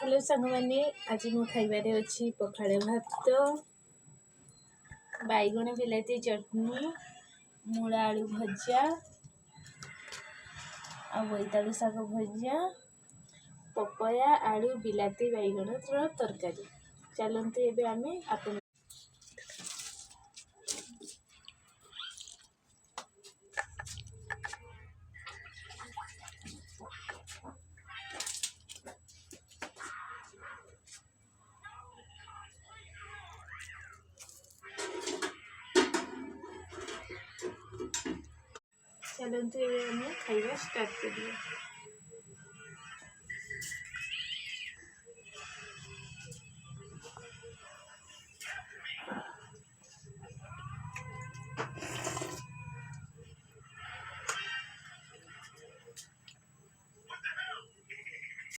Hello सांगमाने आज मु खाइबारे अछि पखाळे भात बैगण बिलाती चटनी मूला आलू भजा आ बोईतालु शाग भजा पपया आलू बिलाती बैगण तरकारी। चलते एबे आमे आपण चलते एबे आमे खाइबा स्टार्ट करिया।